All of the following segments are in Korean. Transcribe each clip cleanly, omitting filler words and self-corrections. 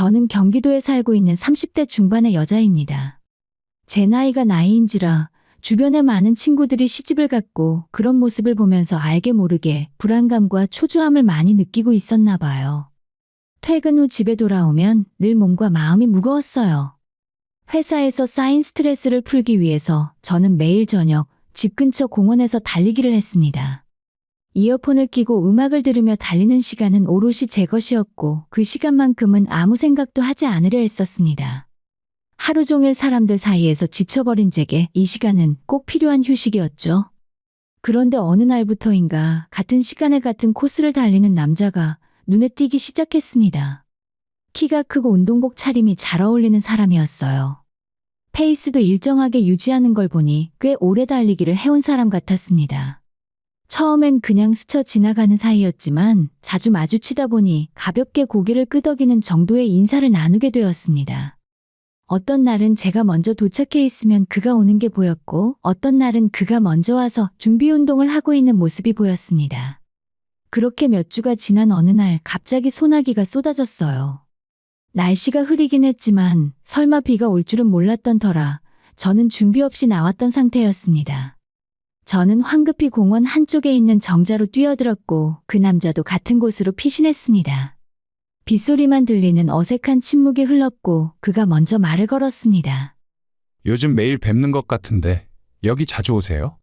저는 경기도에 살고 있는 30대 중반의 여자입니다. 제 나이가 나이인지라 주변에 많은 친구들이 시집을 갔고 그런 모습을 보면서 알게 모르게 불안감과 초조함을 많이 느끼고 있었나 봐요. 퇴근 후 집에 돌아오면 늘 몸과 마음이 무거웠어요. 회사에서 쌓인 스트레스를 풀기 위해서 저는 매일 저녁 집 근처 공원에서 달리기를 했습니다. 이어폰을 끼고 음악을 들으며 달리는 시간은 오롯이 제 것이었고 그 시간만큼은 아무 생각도 하지 않으려 했었습니다. 하루 종일 사람들 사이에서 지쳐버린 제게 이 시간은 꼭 필요한 휴식이었죠. 그런데 어느 날부터인가 같은 시간에 같은 코스를 달리는 남자가 눈에 띄기 시작했습니다. 키가 크고 운동복 차림이 잘 어울리는 사람이었어요. 페이스도 일정하게 유지하는 걸 보니 꽤 오래 달리기를 해온 사람 같았습니다. 처음엔 그냥 스쳐 지나가는 사이였지만 자주 마주치다 보니 가볍게 고개를 끄덕이는 정도의 인사를 나누게 되었습니다. 어떤 날은 제가 먼저 도착해 있으면 그가 오는 게 보였고 어떤 날은 그가 먼저 와서 준비 운동을 하고 있는 모습이 보였습니다. 그렇게 몇 주가 지난 어느 날 갑자기 소나기가 쏟아졌어요. 날씨가 흐리긴 했지만 설마 비가 올 줄은 몰랐던 터라 저는 준비 없이 나왔던 상태였습니다. 저는 황급히 공원 한쪽에 있는 정자로 뛰어들었고 그 남자도 같은 곳으로 피신했습니다. 빗소리만 들리는 어색한 침묵이 흘렀고 그가 먼저 말을 걸었습니다. 요즘 매일 뵙는 것 같은데 여기 자주 오세요?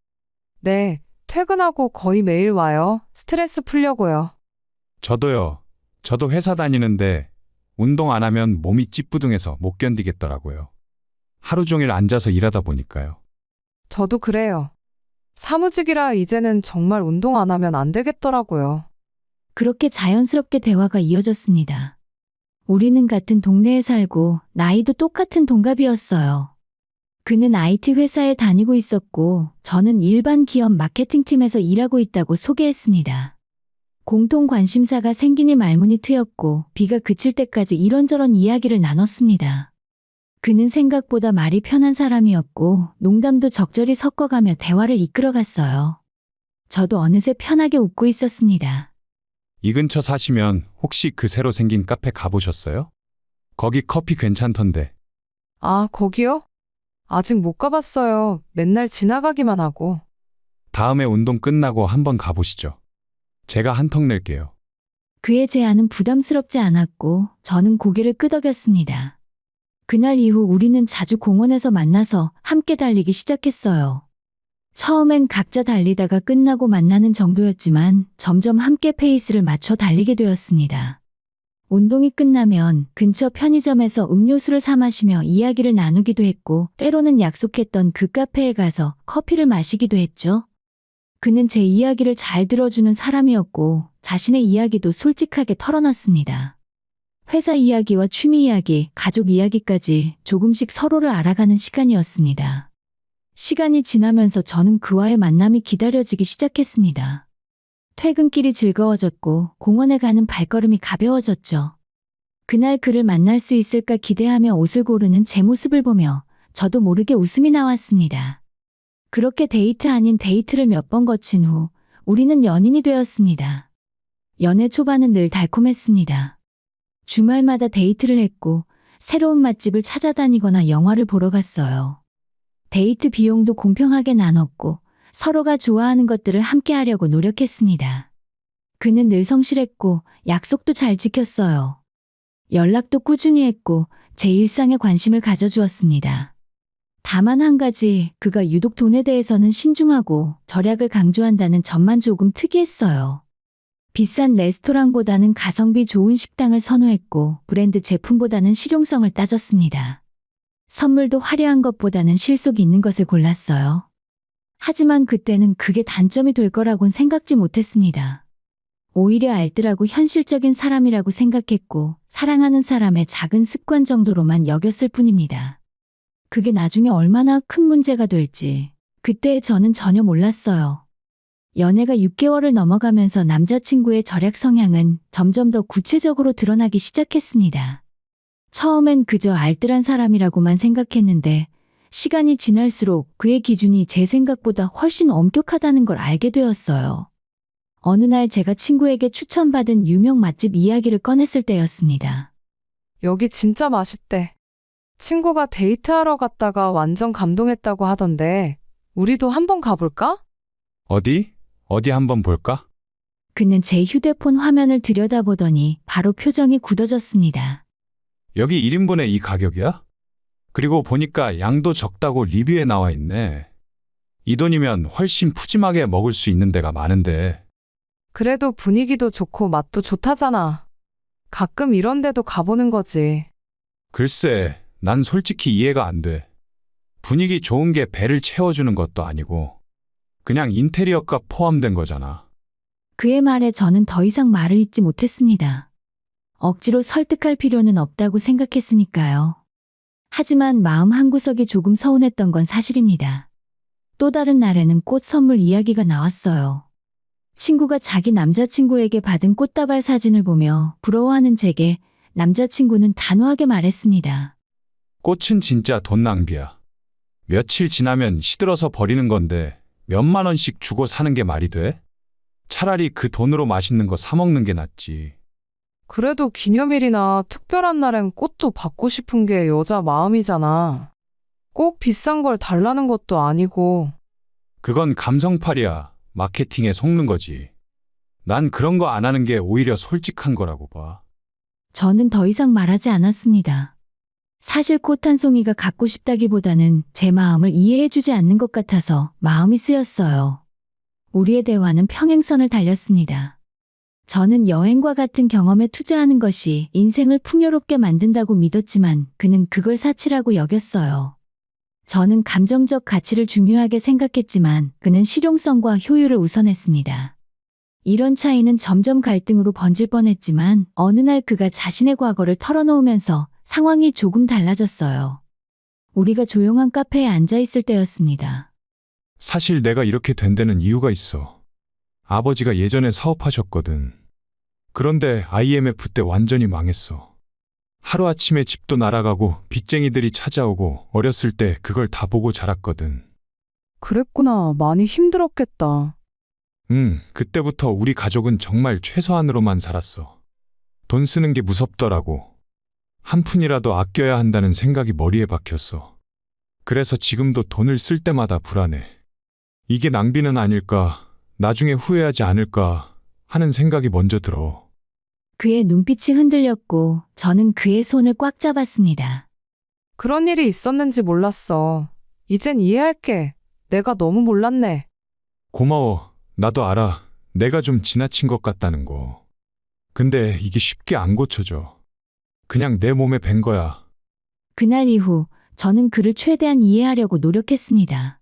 네, 퇴근하고 거의 매일 와요. 스트레스 풀려고요. 저도요. 저도 회사 다니는데 운동 안 하면 몸이 찌뿌둥해서 못 견디겠더라고요. 하루 종일 앉아서 일하다 보니까요. 저도 그래요. 사무직이라 이제는 정말 운동 안 하면 안 되겠더라고요. 그렇게 자연스럽게 대화가 이어졌습니다. 우리는 같은 동네에 살고 나이도 똑같은 동갑이었어요. 그는 IT 회사에 다니고 있었고 저는 일반 기업 마케팅팀에서 일하고 있다고 소개했습니다. 공통 관심사가 생기니 말문이 트였고 비가 그칠 때까지 이런저런 이야기를 나눴습니다. 그는 생각보다 말이 편한 사람이었고 농담도 적절히 섞어가며 대화를 이끌어갔어요. 저도 어느새 편하게 웃고 있었습니다. 이 근처 사시면 혹시 그 새로 생긴 카페 가보셨어요? 거기 커피 괜찮던데. 아, 거기요? 아직 못 가봤어요. 맨날 지나가기만 하고. 다음에 운동 끝나고 한번 가보시죠. 제가 한턱 낼게요. 그의 제안은 부담스럽지 않았고 저는 고개를 끄덕였습니다. 그날 이후 우리는 자주 공원에서 만나서 함께 달리기 시작했어요. 처음엔 각자 달리다가 끝나고 만나는 정도였지만 점점 함께 페이스를 맞춰 달리게 되었습니다. 운동이 끝나면 근처 편의점에서 음료수를 사 마시며 이야기를 나누기도 했고 때로는 약속했던 그 카페에 가서 커피를 마시기도 했죠. 그는 제 이야기를 잘 들어주는 사람이었고 자신의 이야기도 솔직하게 털어놨습니다. 회사 이야기와 취미 이야기, 가족 이야기까지 조금씩 서로를 알아가는 시간이었습니다. 시간이 지나면서 저는 그와의 만남이 기다려지기 시작했습니다. 퇴근길이 즐거워졌고 공원에 가는 발걸음이 가벼워졌죠. 그날 그를 만날 수 있을까 기대하며 옷을 고르는 제 모습을 보며 저도 모르게 웃음이 나왔습니다. 그렇게 데이트 아닌 데이트를 몇 번 거친 후 우리는 연인이 되었습니다. 연애 초반은 늘 달콤했습니다. 주말마다 데이트를 했고 새로운 맛집을 찾아다니거나 영화를 보러 갔어요. 데이트 비용도 공평하게 나눴고 서로가 좋아하는 것들을 함께 하려고 노력했습니다. 그는 늘 성실했고 약속도 잘 지켰어요. 연락도 꾸준히 했고 제 일상에 관심을 가져주었습니다. 다만 한 가지, 그가 유독 돈에 대해서는 신중하고 절약을 강조한다는 점만 조금 특이했어요. 비싼 레스토랑보다는 가성비 좋은 식당을 선호했고 브랜드 제품보다는 실용성을 따졌습니다. 선물도 화려한 것보다는 실속 있는 것을 골랐어요. 하지만 그때는 그게 단점이 될 거라곤 생각지 못했습니다. 오히려 알뜰하고 현실적인 사람이라고 생각했고 사랑하는 사람의 작은 습관 정도로만 여겼을 뿐입니다. 그게 나중에 얼마나 큰 문제가 될지 그때 저는 전혀 몰랐어요. 연애가 6개월을 넘어가면서 남자친구의 절약 성향은 점점 더 구체적으로 드러나기 시작했습니다. 처음엔 그저 알뜰한 사람이라고만 생각했는데 시간이 지날수록 그의 기준이 제 생각보다 훨씬 엄격하다는 걸 알게 되었어요. 어느 날 제가 친구에게 추천받은 유명 맛집 이야기를 꺼냈을 때였습니다. 여기 진짜 맛있대. 친구가 데이트하러 갔다가 완전 감동했다고 하던데, 우리도 한번 가볼까? 어디? 어디 한번 볼까? 그는 제 휴대폰 화면을 들여다보더니 바로 표정이 굳어졌습니다. 여기 1인분에 이 가격이야? 그리고 보니까 양도 적다고 리뷰에 나와 있네. 이 돈이면 훨씬 푸짐하게 먹을 수 있는 데가 많은데. 그래도 분위기도 좋고 맛도 좋다잖아. 가끔 이런 데도 가보는 거지. 글쎄, 난 솔직히 이해가 안 돼. 분위기 좋은 게 배를 채워주는 것도 아니고 그냥 인테리어가 포함된 거잖아. 그의 말에 저는 더 이상 말을 잇지 못했습니다. 억지로 설득할 필요는 없다고 생각했으니까요. 하지만 마음 한구석이 조금 서운했던 건 사실입니다. 또 다른 날에는 꽃 선물 이야기가 나왔어요. 친구가 자기 남자친구에게 받은 꽃다발 사진을 보며 부러워하는 제게 남자친구는 단호하게 말했습니다. 꽃은 진짜 돈 낭비야. 며칠 지나면 시들어서 버리는 건데 몇만 원씩 주고 사는 게 말이 돼? 차라리 그 돈으로 맛있는 거 사 먹는 게 낫지. 그래도 기념일이나 특별한 날엔 꽃도 받고 싶은 게 여자 마음이잖아. 꼭 비싼 걸 달라는 것도 아니고. 그건 감성팔이야. 마케팅에 속는 거지. 난 그런 거 안 하는 게 오히려 솔직한 거라고 봐. 저는 더 이상 말하지 않았습니다. 사실 꽃 한 송이가 갖고 싶다기보다는 제 마음을 이해해주지 않는 것 같아서 마음이 쓰였어요. 우리의 대화는 평행선을 달렸습니다. 저는 여행과 같은 경험에 투자하는 것이 인생을 풍요롭게 만든다고 믿었지만 그는 그걸 사치라고 여겼어요. 저는 감정적 가치를 중요하게 생각했지만 그는 실용성과 효율을 우선했습니다. 이런 차이는 점점 갈등으로 번질 뻔했지만 어느 날 그가 자신의 과거를 털어놓으면서 상황이 조금 달라졌어요. 우리가 조용한 카페에 앉아 있을 때였습니다. 사실 내가 이렇게 된 데는 이유가 있어. 아버지가 예전에 사업하셨거든. 그런데 IMF 때 완전히 망했어. 하루아침에 집도 날아가고 빚쟁이들이 찾아오고 어렸을 때 그걸 다 보고 자랐거든. 그랬구나. 많이 힘들었겠다. 그때부터 우리 가족은 정말 최소한으로만 살았어. 돈 쓰는 게 무섭더라고. 한 푼이라도 아껴야 한다는 생각이 머리에 박혔어. 그래서 지금도 돈을 쓸 때마다 불안해. 이게 낭비는 아닐까, 나중에 후회하지 않을까 하는 생각이 먼저 들어. 그의 눈빛이 흔들렸고 저는 그의 손을 꽉 잡았습니다. 그런 일이 있었는지 몰랐어. 이젠 이해할게. 내가 너무 몰랐네. 고마워. 나도 알아. 내가 좀 지나친 것 같다는 거. 근데 이게 쉽게 안 고쳐져. 그냥 내 몸에 밴 거야. 그날 이후 저는 그를 최대한 이해하려고 노력했습니다.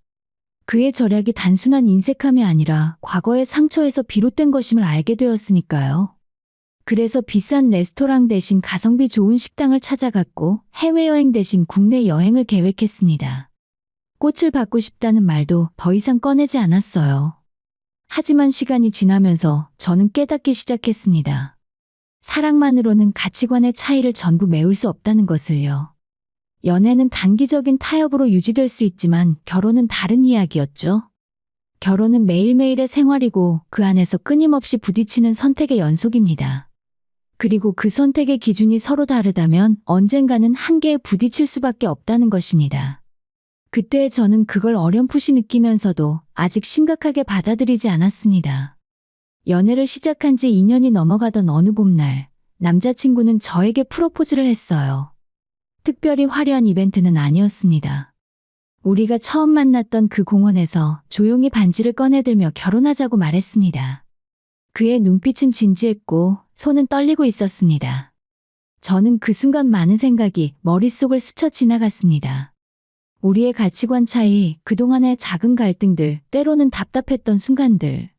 그의 절약이 단순한 인색함이 아니라 과거의 상처에서 비롯된 것임을 알게 되었으니까요. 그래서 비싼 레스토랑 대신 가성비 좋은 식당을 찾아갔고 해외여행 대신 국내 여행을 계획했습니다. 꽃을 받고 싶다는 말도 더 이상 꺼내지 않았어요. 하지만 시간이 지나면서 저는 깨닫기 시작했습니다. 사랑만으로는 가치관의 차이를 전부 메울 수 없다는 것을요. 연애는 단기적인 타협으로 유지될 수 있지만 결혼은 다른 이야기였죠. 결혼은 매일매일의 생활이고 그 안에서 끊임없이 부딪히는 선택의 연속입니다. 그리고 그 선택의 기준이 서로 다르다면 언젠가는 한계에 부딪힐 수밖에 없다는 것입니다. 그때 저는 그걸 어렴풋이 느끼면서도 아직 심각하게 받아들이지 않았습니다. 연애를 시작한 지 2년이 넘어가던 어느 봄날, 남자친구는 저에게 프로포즈를 했어요. 특별히 화려한 이벤트는 아니었습니다. 우리가 처음 만났던 그 공원에서 조용히 반지를 꺼내들며 결혼하자고 말했습니다. 그의 눈빛은 진지했고 손은 떨리고 있었습니다. 저는 그 순간 많은 생각이 머릿속을 스쳐 지나갔습니다. 우리의 가치관 차이, 그동안의 작은 갈등들, 때로는 답답했던 순간들.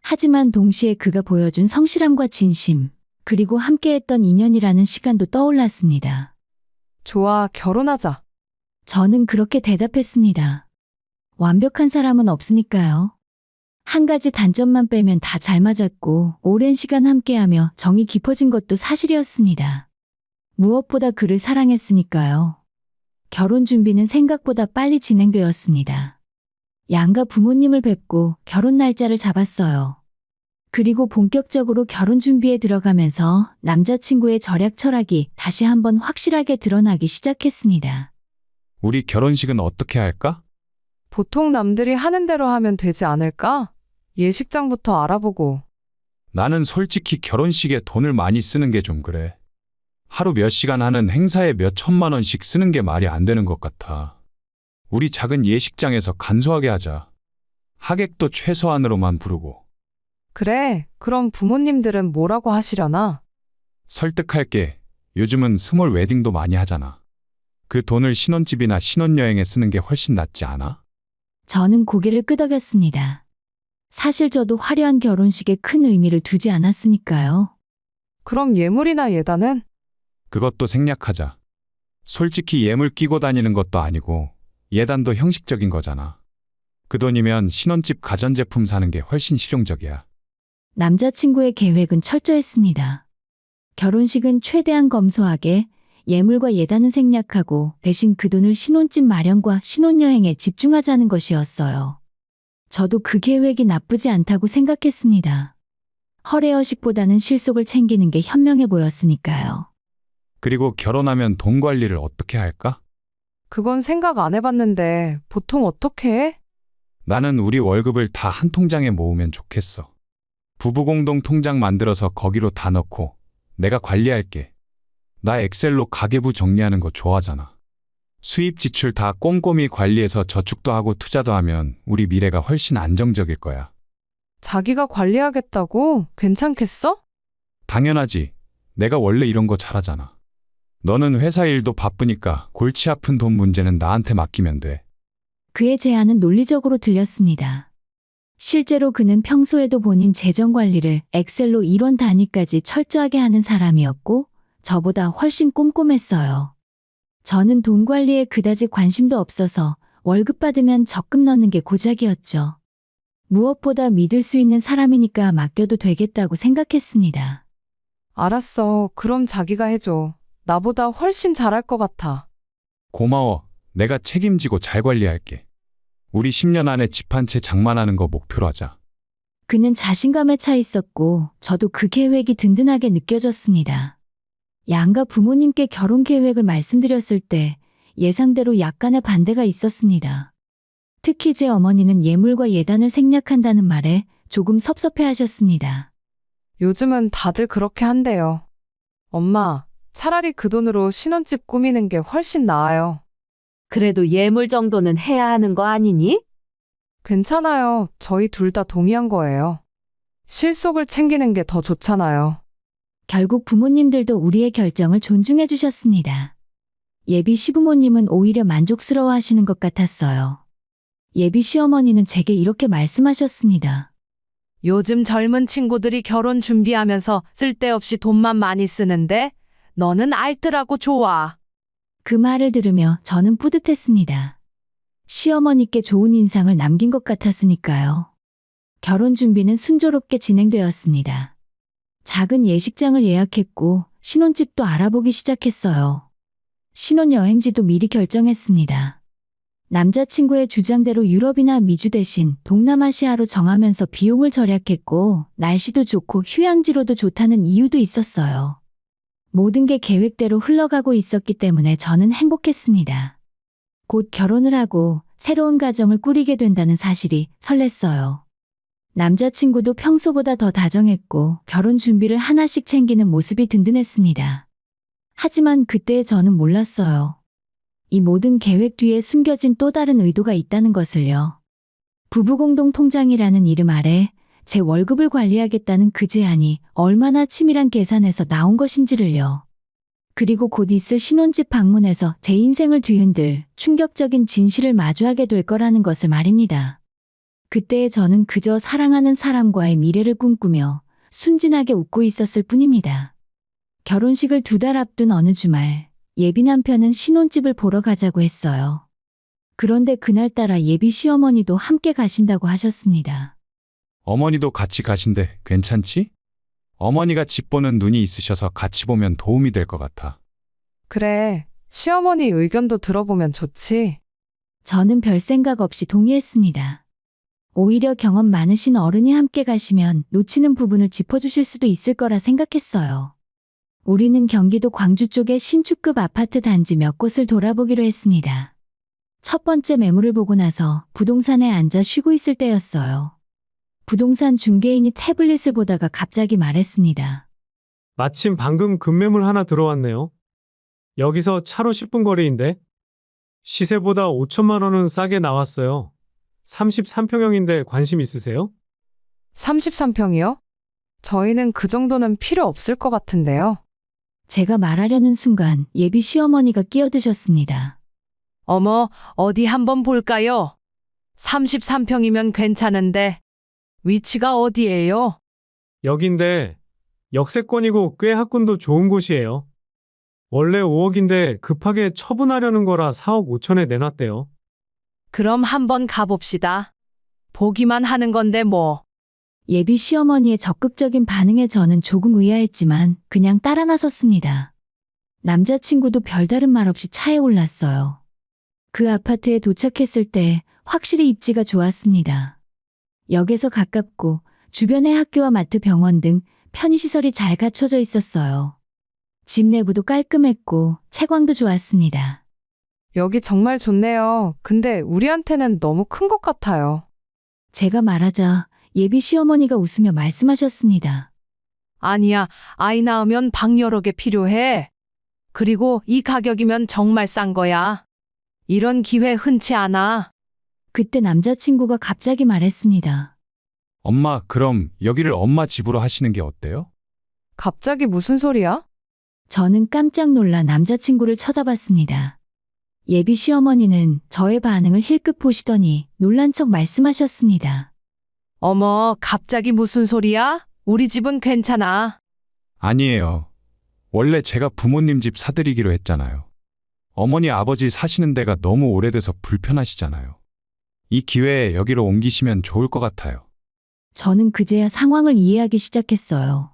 하지만 동시에 그가 보여준 성실함과 진심, 그리고 함께했던 인연이라는 시간도 떠올랐습니다. 좋아, 결혼하자. 저는 그렇게 대답했습니다. 완벽한 사람은 없으니까요. 한 가지 단점만 빼면 다 잘 맞았고 오랜 시간 함께하며 정이 깊어진 것도 사실이었습니다. 무엇보다 그를 사랑했으니까요. 결혼 준비는 생각보다 빨리 진행되었습니다. 양가 부모님을 뵙고 결혼 날짜를 잡았어요. 그리고 본격적으로 결혼 준비에 들어가면서 남자친구의 절약 철학이 다시 한번 확실하게 드러나기 시작했습니다. 우리 결혼식은 어떻게 할까? 보통 남들이 하는 대로 하면 되지 않을까? 예식장부터 알아보고. 나는 솔직히 결혼식에 돈을 많이 쓰는 게 좀 그래. 하루 몇 시간 하는 행사에 몇 천만 원씩 쓰는 게 말이 안 되는 것 같아. 우리 작은 예식장에서 간소하게 하자. 하객도 최소한으로만 부르고. 그래, 그럼 부모님들은 뭐라고 하시려나? 설득할게. 요즘은 스몰 웨딩도 많이 하잖아. 그 돈을 신혼집이나 신혼여행에 쓰는 게 훨씬 낫지 않아? 저는 고개를 끄덕였습니다. 사실 저도 화려한 결혼식에 큰 의미를 두지 않았으니까요. 그럼 예물이나 예단은? 그것도 생략하자. 솔직히 예물 끼고 다니는 것도 아니고 예단도 형식적인 거잖아. 그 돈이면 신혼집 가전제품 사는 게 훨씬 실용적이야. 남자친구의 계획은 철저했습니다. 결혼식은 최대한 검소하게, 예물과 예단은 생략하고 대신 그 돈을 신혼집 마련과 신혼여행에 집중하자는 것이었어요. 저도 그 계획이 나쁘지 않다고 생각했습니다. 허례허식보다는 실속을 챙기는 게 현명해 보였으니까요. 그리고 결혼하면 돈 관리를 어떻게 할까? 그건 생각 안 해봤는데 보통 어떻게 해? 나는 우리 월급을 다 한 통장에 모으면 좋겠어. 부부 공동 통장 만들어서 거기로 다 넣고 내가 관리할게. 나 엑셀로 가계부 정리하는 거 좋아하잖아. 수입 지출 다 꼼꼼히 관리해서 저축도 하고 투자도 하면 우리 미래가 훨씬 안정적일 거야. 자기가 관리하겠다고? 괜찮겠어? 당연하지. 내가 원래 이런 거 잘하잖아. 너는 회사 일도 바쁘니까 골치 아픈 돈 문제는 나한테 맡기면 돼. 그의 제안은 논리적으로 들렸습니다. 실제로 그는 평소에도 본인 재정 관리를 엑셀로 일원 단위까지 철저하게 하는 사람이었고 저보다 훨씬 꼼꼼했어요. 저는 돈 관리에 그다지 관심도 없어서 월급 받으면 적금 넣는 게 고작이었죠. 무엇보다 믿을 수 있는 사람이니까 맡겨도 되겠다고 생각했습니다. 알았어. 그럼 자기가 해줘. 나보다 훨씬 잘할 것 같아. 고마워. 내가 책임지고 잘 관리할게. 우리 10년 안에 집 한 채 장만하는 거 목표로 하자. 그는 자신감에 차 있었고 저도 그 계획이 든든하게 느껴졌습니다. 양가 부모님께 결혼 계획을 말씀드렸을 때 예상대로 약간의 반대가 있었습니다. 특히 제 어머니는 예물과 예단을 생략한다는 말에 조금 섭섭해하셨습니다. 요즘은 다들 그렇게 한대요. 엄마, 차라리 그 돈으로 신혼집 꾸미는 게 훨씬 나아요. 그래도 예물 정도는 해야 하는 거 아니니? 괜찮아요. 저희 둘 다 동의한 거예요. 실속을 챙기는 게 더 좋잖아요. 결국 부모님들도 우리의 결정을 존중해 주셨습니다. 예비 시부모님은 오히려 만족스러워 하시는 것 같았어요. 예비 시어머니는 제게 이렇게 말씀하셨습니다. 요즘 젊은 친구들이 결혼 준비하면서 쓸데없이 돈만 많이 쓰는데 너는 알뜰하고 좋아. 그 말을 들으며 저는 뿌듯했습니다. 시어머니께 좋은 인상을 남긴 것 같았으니까요. 결혼 준비는 순조롭게 진행되었습니다. 작은 예식장을 예약했고 신혼집도 알아보기 시작했어요. 신혼여행지도 미리 결정했습니다. 남자친구의 주장대로 유럽이나 미주 대신 동남아시아로 정하면서 비용을 절약했고 날씨도 좋고 휴양지로도 좋다는 이유도 있었어요. 모든 게 계획대로 흘러가고 있었기 때문에 저는 행복했습니다. 곧 결혼을 하고 새로운 가정을 꾸리게 된다는 사실이 설렜어요. 남자친구도 평소보다 더 다정했고 결혼 준비를 하나씩 챙기는 모습이 든든했습니다. 하지만 그때의 저는 몰랐어요. 이 모든 계획 뒤에 숨겨진 또 다른 의도가 있다는 것을요. 부부공동통장이라는 이름 아래 제 월급을 관리하겠다는 그 제안이 얼마나 치밀한 계산에서 나온 것인지를요. 그리고 곧 있을 신혼집 방문에서 제 인생을 뒤흔들 충격적인 진실을 마주하게 될 거라는 것을 말입니다. 그때의 저는 그저 사랑하는 사람과의 미래를 꿈꾸며 순진하게 웃고 있었을 뿐입니다. 결혼식을 2달 앞둔 어느 주말, 예비 남편은 신혼집을 보러 가자고 했어요. 그런데 그날따라 예비 시어머니도 함께 가신다고 하셨습니다. 어머니도 같이 가신대. 괜찮지? 어머니가 집 보는 눈이 있으셔서 같이 보면 도움이 될 것 같아. 그래, 시어머니 의견도 들어보면 좋지. 저는 별 생각 없이 동의했습니다. 오히려 경험 많으신 어른이 함께 가시면 놓치는 부분을 짚어주실 수도 있을 거라 생각했어요. 우리는 경기도 광주 쪽의 신축급 아파트 단지 몇 곳을 돌아보기로 했습니다. 첫 번째 매물을 보고 나서 부동산에 앉아 쉬고 있을 때였어요. 부동산 중개인이 태블릿을 보다가 갑자기 말했습니다. 마침 방금 급매물 하나 들어왔네요. 여기서 차로 10분 거리인데 시세보다 5천만 원은 싸게 나왔어요. 33평형인데 관심 있으세요? 33평이요? 저희는 그 정도는 필요 없을 것 같은데요. 제가 말하려는 순간 예비 시어머니가 끼어드셨습니다. 어머, 어디 한번 볼까요? 33평이면 괜찮은데. 위치가 어디예요? 여긴데 역세권이고 꽤 학군도 좋은 곳이에요. 원래 5억인데 급하게 처분하려는 거라 4억 5천에 내놨대요. 그럼 한번 가봅시다. 보기만 하는 건데 뭐. 예비 시어머니의 적극적인 반응에 저는 조금 의아했지만 그냥 따라 나섰습니다. 남자친구도 별다른 말 없이 차에 올랐어요. 그 아파트에 도착했을 때 확실히 입지가 좋았습니다. 역에서 가깝고 주변에 학교와 마트, 병원 등 편의시설이 잘 갖춰져 있었어요. 집 내부도 깔끔했고 채광도 좋았습니다. 여기 정말 좋네요. 근데 우리한테는 너무 큰 것 같아요. 제가 말하자 예비 시어머니가 웃으며 말씀하셨습니다. 아니야, 아이 낳으면 방 여러 개 필요해. 그리고 이 가격이면 정말 싼 거야. 이런 기회 흔치 않아. 그때 남자친구가 갑자기 말했습니다. 엄마, 그럼 여기를 엄마 집으로 하시는 게 어때요? 갑자기 무슨 소리야? 저는 깜짝 놀라 남자친구를 쳐다봤습니다. 예비 시어머니는 저의 반응을 힐끗 보시더니 놀란 척 말씀하셨습니다. 어머, 갑자기 무슨 소리야? 우리 집은 괜찮아. 아니에요. 원래 제가 부모님 집 사드리기로 했잖아요. 어머니, 아버지 사시는 데가 너무 오래돼서 불편하시잖아요. 이 기회에 여기로 옮기시면 좋을 것 같아요. 저는 그제야 상황을 이해하기 시작했어요.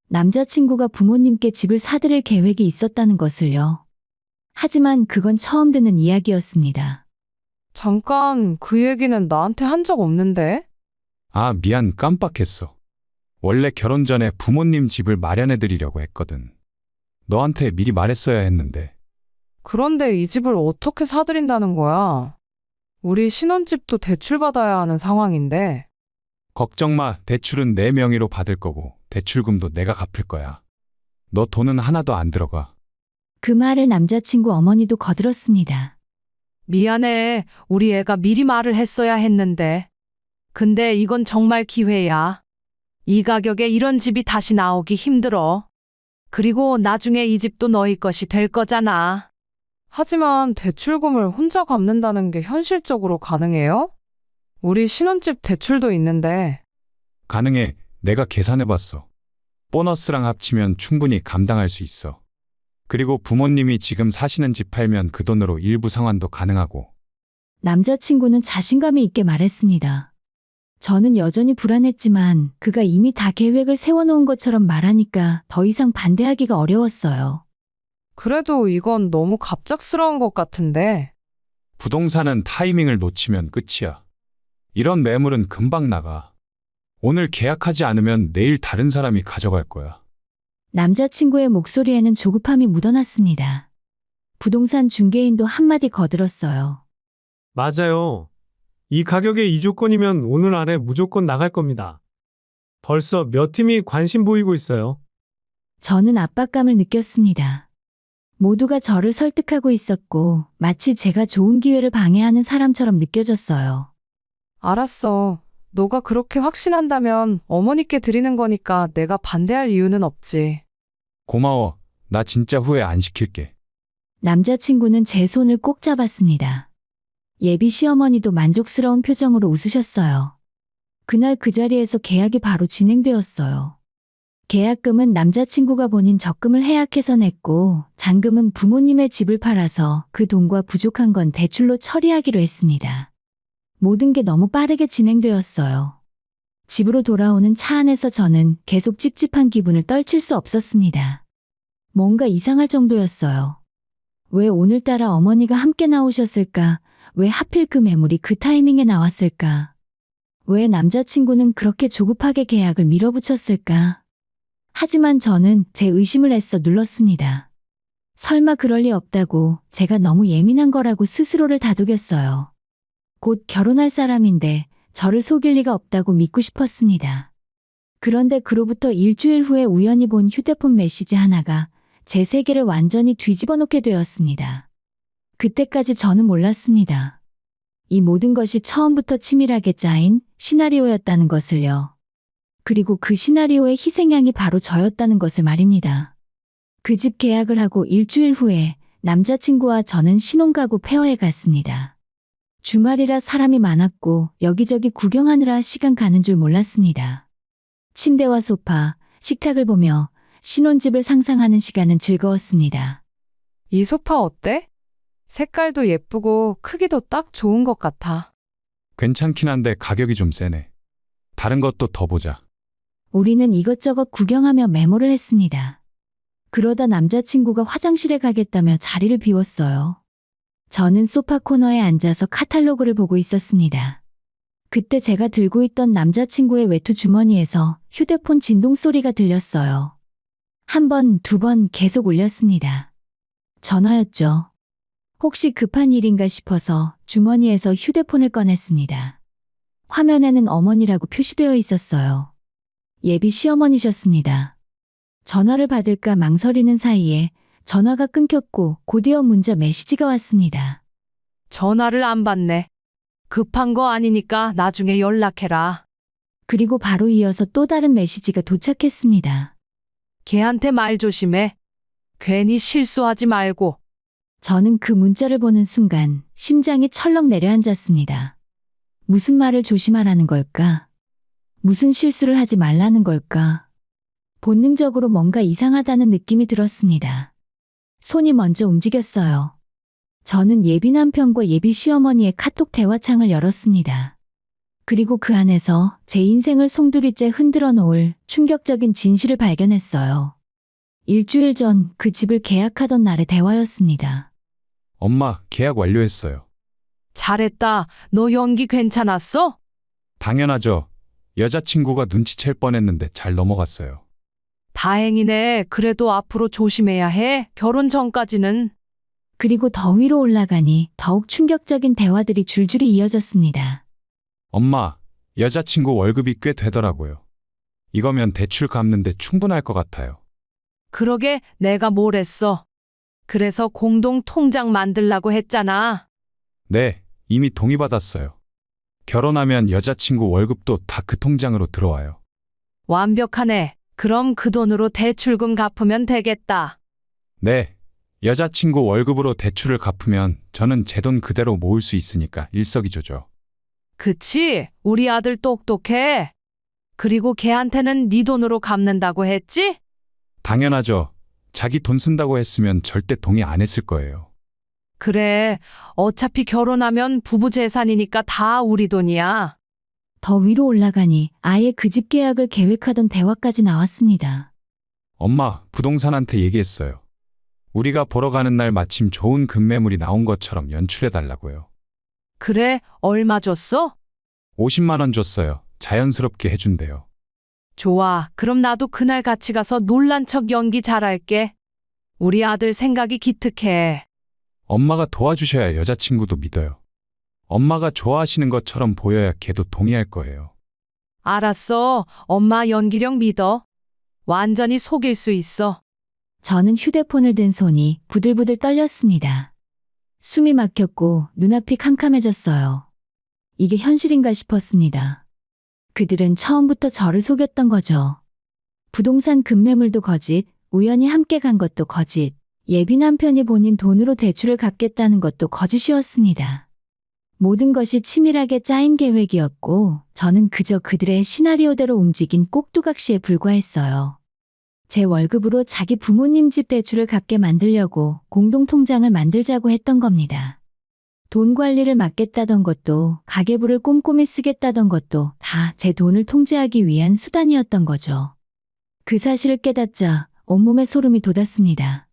남자친구가 부모님께 집을 사드릴 계획이 있었다는 것을요. 하지만 그건 처음 듣는 이야기였습니다. 잠깐, 그 얘기는 나한테 한 적 없는데? 아, 미안, 깜빡했어. 원래 결혼 전에 부모님 집을 마련해 드리려고 했거든. 너한테 미리 말했어야 했는데. 그런데 이 집을 어떻게 사드린다는 거야? 우리 신혼집도 대출받아야 하는 상황인데. 걱정 마, 대출은 내 명의로 받을 거고 대출금도 내가 갚을 거야. 너 돈은 하나도 안 들어가. 그 말을 남자친구 어머니도 거들었습니다. 미안해. 우리 애가 미리 말을 했어야 했는데. 근데 이건 정말 기회야. 이 가격에 이런 집이 다시 나오기 힘들어. 그리고 나중에 이 집도 너희 것이 될 거잖아. 하지만 대출금을 혼자 갚는다는 게 현실적으로 가능해요? 우리 신혼집 대출도 있는데. 가능해. 내가 계산해봤어. 보너스랑 합치면 충분히 감당할 수 있어. 그리고 부모님이 지금 사시는 집 팔면 그 돈으로 일부 상환도 가능하고. 남자친구는 자신감이 있게 말했습니다. 저는 여전히 불안했지만 그가 이미 다 계획을 세워놓은 것처럼 말하니까 더 이상 반대하기가 어려웠어요. 그래도 이건 너무 갑작스러운 것 같은데. 부동산은 타이밍을 놓치면 끝이야. 이런 매물은 금방 나가. 오늘 계약하지 않으면 내일 다른 사람이 가져갈 거야. 남자친구의 목소리에는 조급함이 묻어났습니다. 부동산 중개인도 한마디 거들었어요. 맞아요. 이 가격에 이 조건이면 오늘 안에 무조건 나갈 겁니다. 벌써 몇 팀이 관심 보이고 있어요. 저는 압박감을 느꼈습니다. 모두가 저를 설득하고 있었고 마치 제가 좋은 기회를 방해하는 사람처럼 느껴졌어요. 알았어. 너가 그렇게 확신한다면 어머니께 드리는 거니까 내가 반대할 이유는 없지. 고마워. 나 진짜 후회 안 시킬게. 남자친구는 제 손을 꼭 잡았습니다. 예비 시어머니도 만족스러운 표정으로 웃으셨어요. 그날 그 자리에서 계약이 바로 진행되었어요. 계약금은 남자친구가 본인 적금을 해약해서 냈고 잔금은 부모님의 집을 팔아서 그 돈과 부족한 건 대출로 처리하기로 했습니다. 모든 게 너무 빠르게 진행되었어요. 집으로 돌아오는 차 안에서 저는 계속 찝찝한 기분을 떨칠 수 없었습니다. 뭔가 이상할 정도였어요. 왜 오늘따라 어머니가 함께 나오셨을까? 왜 하필 그 매물이 그 타이밍에 나왔을까? 왜 남자친구는 그렇게 조급하게 계약을 밀어붙였을까? 하지만 저는 제 의심을 애써 눌렀습니다. 설마 그럴 리 없다고 제가 너무 예민한 거라고 스스로를 다독였어요. 곧 결혼할 사람인데 저를 속일 리가 없다고 믿고 싶었습니다. 그런데 그로부터 일주일 후에 우연히 본 휴대폰 메시지 하나가 제 세계를 완전히 뒤집어 놓게 되었습니다. 그때까지 저는 몰랐습니다. 이 모든 것이 처음부터 치밀하게 짜인 시나리오였다는 것을요. 그리고 그 시나리오의 희생양이 바로 저였다는 것을 말입니다. 그 집 계약을 하고 일주일 후에 남자친구와 저는 신혼가구 페어에 갔습니다. 주말이라 사람이 많았고 여기저기 구경하느라 시간 가는 줄 몰랐습니다. 침대와 소파, 식탁을 보며 신혼집을 상상하는 시간은 즐거웠습니다. 이 소파 어때? 색깔도 예쁘고 크기도 딱 좋은 것 같아. 괜찮긴 한데 가격이 좀 세네. 다른 것도 더 보자. 우리는 이것저것 구경하며 메모를 했습니다. 그러다 남자친구가 화장실에 가겠다며 자리를 비웠어요. 저는 소파 코너에 앉아서 카탈로그를 보고 있었습니다. 그때 제가 들고 있던 남자친구의 외투 주머니에서 휴대폰 진동 소리가 들렸어요. 한 번, 두 번 계속 울렸습니다. 전화였죠. 혹시 급한 일인가 싶어서 주머니에서 휴대폰을 꺼냈습니다. 화면에는 어머니라고 표시되어 있었어요. 예비 시어머니셨습니다. 전화를 받을까 망설이는 사이에 전화가 끊겼고 곧이어 문자 메시지가 왔습니다. 전화를 안 받네. 급한 거 아니니까 나중에 연락해라. 그리고 바로 이어서 또 다른 메시지가 도착했습니다. 걔한테 말 조심해. 괜히 실수하지 말고. 저는 그 문자를 보는 순간 심장이 철렁 내려앉았습니다. 무슨 말을 조심하라는 걸까? 무슨 실수를 하지 말라는 걸까? 본능적으로 뭔가 이상하다는 느낌이 들었습니다. 손이 먼저 움직였어요. 저는 예비 남편과 예비 시어머니의 카톡 대화창을 열었습니다. 그리고 그 안에서 제 인생을 송두리째 흔들어 놓을 충격적인 진실을 발견했어요. 일주일 전 그 집을 계약하던 날의 대화였습니다. 엄마, 계약 완료했어요. 잘했다. 너 연기 괜찮았어? 당연하죠. 여자친구가 눈치챌 뻔했는데 잘 넘어갔어요. 다행이네. 그래도 앞으로 조심해야 해. 결혼 전까지는. 그리고 더 위로 올라가니 더욱 충격적인 대화들이 줄줄이 이어졌습니다. 엄마, 여자친구 월급이 꽤 되더라고요. 이거면 대출 갚는데 충분할 것 같아요. 그러게 내가 뭘 했어. 그래서 공동 통장 만들라고 했잖아. 네, 이미 동의받았어요. 결혼하면 여자친구 월급도 다 그 통장으로 들어와요. 완벽하네. 그럼 그 돈으로 대출금 갚으면 되겠다. 네, 여자친구 월급으로 대출을 갚으면 저는 제 돈 그대로 모을 수 있으니까 일석이조죠. 그치? 우리 아들 똑똑해. 그리고 걔한테는 네 돈으로 갚는다고 했지? 당연하죠. 자기 돈 쓴다고 했으면 절대 동의 안 했을 거예요. 그래. 어차피 결혼하면 부부 재산이니까 다 우리 돈이야. 더 위로 올라가니 아예 그 집 계약을 계획하던 대화까지 나왔습니다. 엄마, 부동산한테 얘기했어요. 우리가 보러 가는 날 마침 좋은 급매물이 나온 것처럼 연출해달라고요. 그래? 얼마 줬어? 50만 원 줬어요. 자연스럽게 해준대요. 좋아. 그럼 나도 그날 같이 가서 놀란 척 연기 잘할게. 우리 아들 생각이 기특해. 엄마가 도와주셔야 여자친구도 믿어요. 엄마가 좋아하시는 것처럼 보여야 걔도 동의할 거예요. 알았어. 엄마 연기력 믿어. 완전히 속일 수 있어. 저는 휴대폰을 든 손이 부들부들 떨렸습니다. 숨이 막혔고 눈앞이 캄캄해졌어요. 이게 현실인가 싶었습니다. 그들은 처음부터 저를 속였던 거죠. 부동산 급매물도 거짓, 우연히 함께 간 것도 거짓, 예비 남편이 본인 돈으로 대출을 갚겠다는 것도 거짓이었습니다. 모든 것이 치밀하게 짜인 계획이었고 저는 그저 그들의 시나리오대로 움직인 꼭두각시에 불과했어요. 제 월급으로 자기 부모님 집 대출을 갚게 만들려고 공동통장을 만들자고 했던 겁니다. 돈 관리를 맡겠다던 것도 가계부를 꼼꼼히 쓰겠다던 것도 다 제 돈을 통제하기 위한 수단이었던 거죠. 그 사실을 깨닫자 온몸에 소름이 돋았습니다.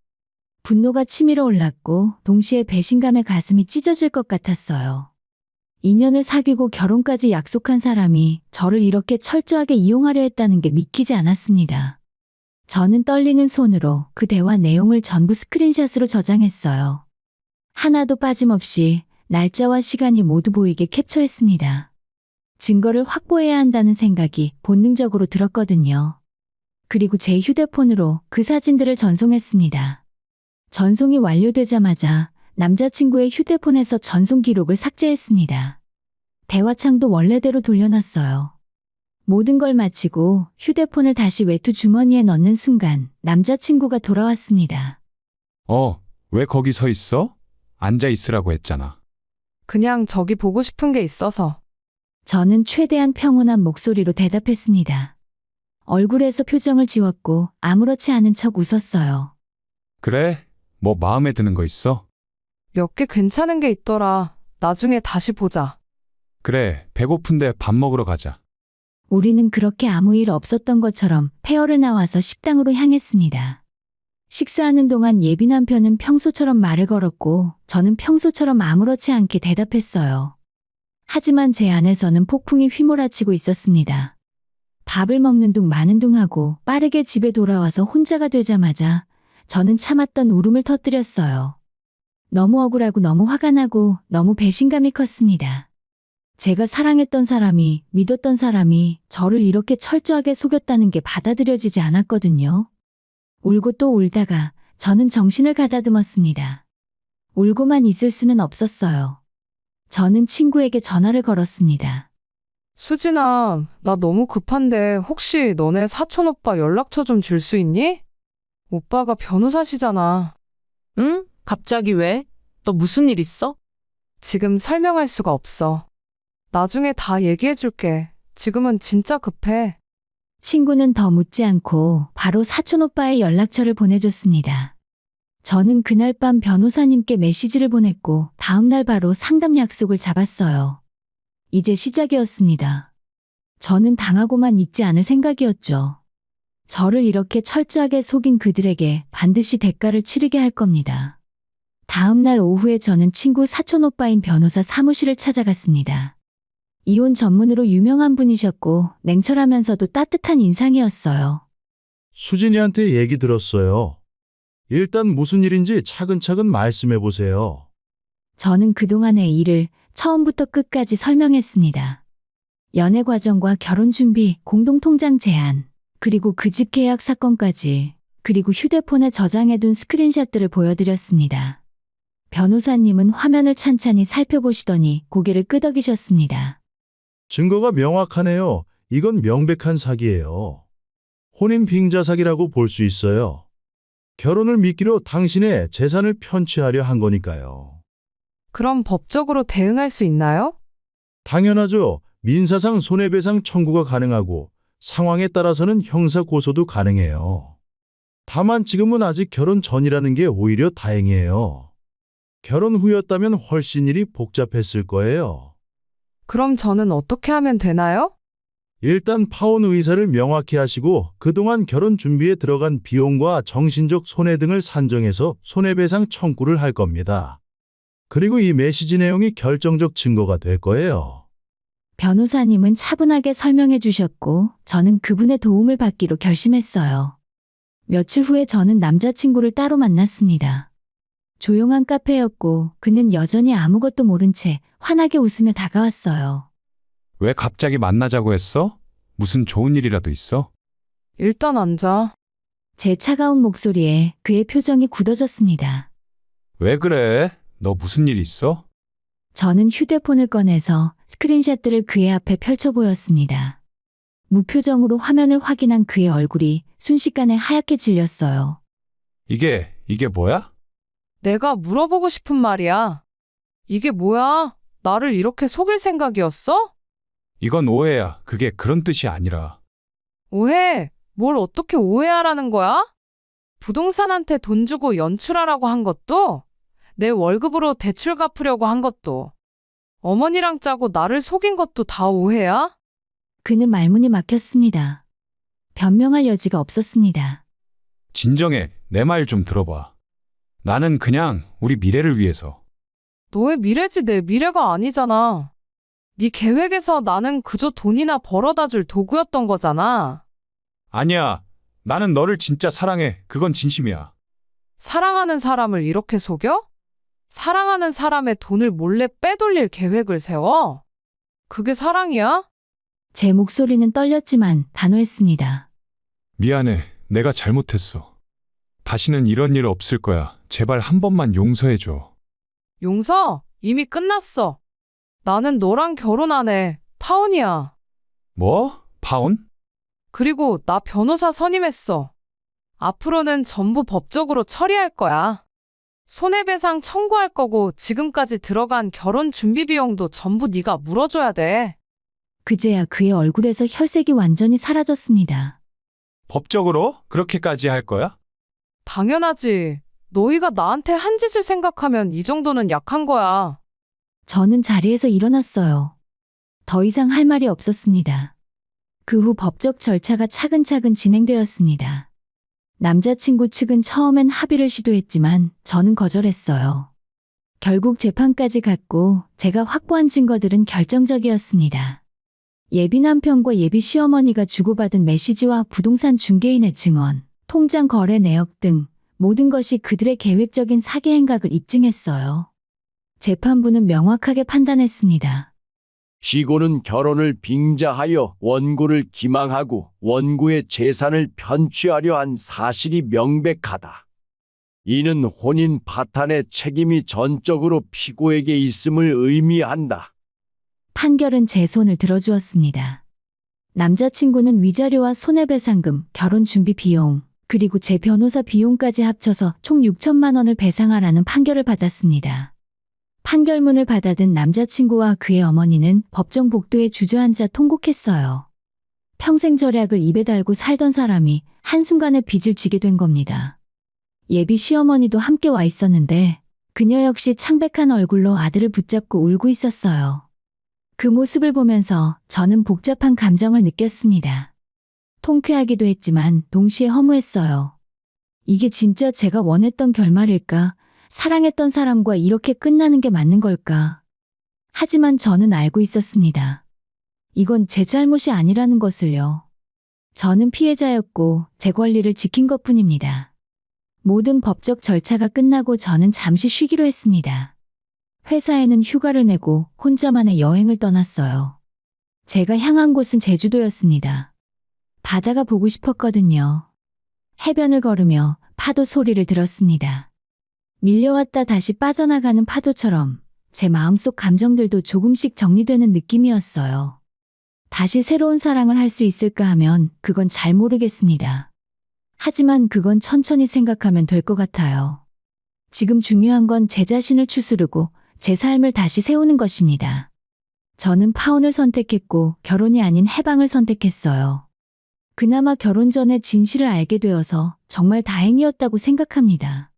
분노가 치밀어 올랐고 동시에 배신감에 가슴이 찢어질 것 같았어요. 2년을 사귀고 결혼까지 약속한 사람이 저를 이렇게 철저하게 이용하려 했다는 게 믿기지 않았습니다. 저는 떨리는 손으로 그 대화 내용을 전부 스크린샷으로 저장했어요. 하나도 빠짐없이 날짜와 시간이 모두 보이게 캡처했습니다. 증거를 확보해야 한다는 생각이 본능적으로 들었거든요. 그리고 제 휴대폰으로 그 사진들을 전송했습니다. 전송이 완료되자마자 남자친구의 휴대폰에서 전송 기록을 삭제했습니다. 대화창도 원래대로 돌려놨어요. 모든 걸 마치고 휴대폰을 다시 외투 주머니에 넣는 순간 남자친구가 돌아왔습니다. 왜 거기 서 있어? 앉아 있으라고 했잖아. 그냥 저기 보고 싶은 게 있어서. 저는 최대한 평온한 목소리로 대답했습니다. 얼굴에서 표정을 지웠고 아무렇지 않은 척 웃었어요. 그래? 뭐 마음에 드는 거 있어? 몇 개 괜찮은 게 있더라. 나중에 다시 보자. 그래, 배고픈데 밥 먹으러 가자. 우리는 그렇게 아무 일 없었던 것처럼 폐허를 나와서 식당으로 향했습니다. 식사하는 동안 예비 남편은 평소처럼 말을 걸었고 저는 평소처럼 아무렇지 않게 대답했어요. 하지만 제 안에서는 폭풍이 휘몰아치고 있었습니다. 밥을 먹는 둥 마는 둥 하고 빠르게 집에 돌아와서 혼자가 되자마자 저는 참았던 울음을 터뜨렸어요. 너무 억울하고 너무 화가 나고 너무 배신감이 컸습니다. 제가 사랑했던 사람이, 믿었던 사람이 저를 이렇게 철저하게 속였다는 게 받아들여지지 않았거든요. 울고 또 울다가 저는 정신을 가다듬었습니다. 울고만 있을 수는 없었어요. 저는 친구에게 전화를 걸었습니다. 수진아, 나 너무 급한데 혹시 너네 사촌 오빠 연락처 좀 줄 수 있니? 오빠가 변호사시잖아. 응? 갑자기 왜? 너 무슨 일 있어? 지금 설명할 수가 없어. 나중에 다 얘기해 줄게. 지금은 진짜 급해. 친구는 더 묻지 않고 바로 사촌 오빠의 연락처를 보내줬습니다. 저는 그날 밤 변호사님께 메시지를 보냈고 다음날 바로 상담 약속을 잡았어요. 이제 시작이었습니다. 저는 당하고만 있지 않을 생각이었죠. 저를 이렇게 철저하게 속인 그들에게 반드시 대가를 치르게 할 겁니다. 다음날 오후에 저는 친구 사촌 오빠인 변호사 사무실을 찾아갔습니다. 이혼 전문으로 유명한 분이셨고 냉철하면서도 따뜻한 인상이었어요. 수진이한테 얘기 들었어요. 일단 무슨 일인지 차근차근 말씀해 보세요. 저는 그동안의 일을 처음부터 끝까지 설명했습니다. 연애 과정과 결혼 준비, 공동통장 제안, 그리고 그 집 계약 사건까지, 그리고 휴대폰에 저장해둔 스크린샷들을 보여드렸습니다. 변호사님은 화면을 찬찬히 살펴보시더니 고개를 끄덕이셨습니다. 증거가 명확하네요. 이건 명백한 사기예요. 혼인 빙자 사기라고 볼 수 있어요. 결혼을 미끼로 당신의 재산을 편취하려 한 거니까요. 그럼 법적으로 대응할 수 있나요? 당연하죠. 민사상 손해배상 청구가 가능하고 상황에 따라서는 형사 고소도 가능해요. 다만 지금은 아직 결혼 전이라는 게 오히려 다행이에요. 결혼 후였다면 훨씬 일이 복잡했을 거예요. 그럼 저는 어떻게 하면 되나요? 일단 파혼 의사를 명확히 하시고 그동안 결혼 준비에 들어간 비용과 정신적 손해 등을 산정해서 손해배상 청구를 할 겁니다. 그리고 이 메시지 내용이 결정적 증거가 될 거예요. 변호사님은 차분하게 설명해 주셨고 저는 그분의 도움을 받기로 결심했어요. 며칠 후에 저는 남자친구를 따로 만났습니다. 조용한 카페였고 그는 여전히 아무것도 모른 채 환하게 웃으며 다가왔어요. 왜 갑자기 만나자고 했어? 무슨 좋은 일이라도 있어? 일단 앉아. 제 차가운 목소리에 그의 표정이 굳어졌습니다. 왜 그래? 너 무슨 일 있어? 저는 휴대폰을 꺼내서 스크린샷들을 그의 앞에 펼쳐 보였습니다. 무표정으로 화면을 확인한 그의 얼굴이 순식간에 하얗게 질렸어요. 이게 뭐야? 내가 물어보고 싶은 말이야. 이게 뭐야? 나를 이렇게 속일 생각이었어? 이건 오해야. 그게 그런 뜻이 아니라. 오해? 뭘 어떻게 오해하라는 거야? 부동산한테 돈 주고 연출하라고 한 것도, 내 월급으로 대출 갚으려고 한 것도, 어머니랑 짜고 나를 속인 것도 다 오해야? 그는 말문이 막혔습니다. 변명할 여지가 없었습니다. 진정해. 내 말 좀 들어봐. 나는 그냥 우리 미래를 위해서. 너의 미래지 내 미래가 아니잖아. 네 계획에서 나는 그저 돈이나 벌어다 줄 도구였던 거잖아. 아니야. 나는 너를 진짜 사랑해. 그건 진심이야. 사랑하는 사람을 이렇게 속여? 사랑하는 사람의 돈을 몰래 빼돌릴 계획을 세워? 그게 사랑이야? 제 목소리는 떨렸지만 단호했습니다. 미안해. 내가 잘못했어. 다시는 이런 일 없을 거야. 제발 한 번만 용서해줘. 용서? 이미 끝났어. 나는 너랑 결혼 안 해. 파혼이야. 뭐? 파혼? 그리고 나 변호사 선임했어. 앞으로는 전부 법적으로 처리할 거야. 손해배상 청구할 거고 지금까지 들어간 결혼 준비 비용도 전부 네가 물어줘야 돼. 그제야 그의 얼굴에서 혈색이 완전히 사라졌습니다. 법적으로? 그렇게까지 할 거야? 당연하지. 너희가 나한테 한 짓을 생각하면 이 정도는 약한 거야. 저는 자리에서 일어났어요. 더 이상 할 말이 없었습니다. 그 후 법적 절차가 차근차근 진행되었습니다. 남자친구 측은 처음엔 합의를 시도했지만 저는 거절했어요. 결국 재판까지 갔고 제가 확보한 증거들은 결정적이었습니다. 예비 남편과 예비 시어머니가 주고받은 메시지와 부동산 중개인의 증언, 통장 거래 내역 등 모든 것이 그들의 계획적인 사기 행각을 입증했어요. 재판부는 명확하게 판단했습니다. 피고는 결혼을 빙자하여 원고를 기망하고 원고의 재산을 편취하려 한 사실이 명백하다. 이는 혼인 파탄의 책임이 전적으로 피고에게 있음을 의미한다. 판결은 제 손을 들어주었습니다. 남자친구는 위자료와 손해배상금, 결혼 준비 비용, 그리고 제 변호사 비용까지 합쳐서 총 6천만 원을 배상하라는 판결을 받았습니다. 판결문을 받아든 남자친구와 그의 어머니는 법정 복도에 주저앉아 통곡했어요. 평생 절약을 입에 달고 살던 사람이 한순간에 빚을 지게 된 겁니다. 예비 시어머니도 함께 와 있었는데 그녀 역시 창백한 얼굴로 아들을 붙잡고 울고 있었어요. 그 모습을 보면서 저는 복잡한 감정을 느꼈습니다. 통쾌하기도 했지만 동시에 허무했어요. 이게 진짜 제가 원했던 결말일까? 사랑했던 사람과 이렇게 끝나는 게 맞는 걸까? 하지만 저는 알고 있었습니다. 이건 제 잘못이 아니라는 것을요. 저는 피해자였고 제 권리를 지킨 것뿐입니다. 모든 법적 절차가 끝나고 저는 잠시 쉬기로 했습니다. 회사에는 휴가를 내고 혼자만의 여행을 떠났어요. 제가 향한 곳은 제주도였습니다. 바다가 보고 싶었거든요. 해변을 걸으며 파도 소리를 들었습니다. 밀려왔다 다시 빠져나가는 파도처럼 제 마음속 감정들도 조금씩 정리되는 느낌이었어요. 다시 새로운 사랑을 할 수 있을까 하면 그건 잘 모르겠습니다. 하지만 그건 천천히 생각하면 될 것 같아요. 지금 중요한 건 제 자신을 추스르고 제 삶을 다시 세우는 것입니다. 저는 파혼을 선택했고 결혼이 아닌 해방을 선택했어요. 그나마 결혼 전에 진실을 알게 되어서 정말 다행이었다고 생각합니다.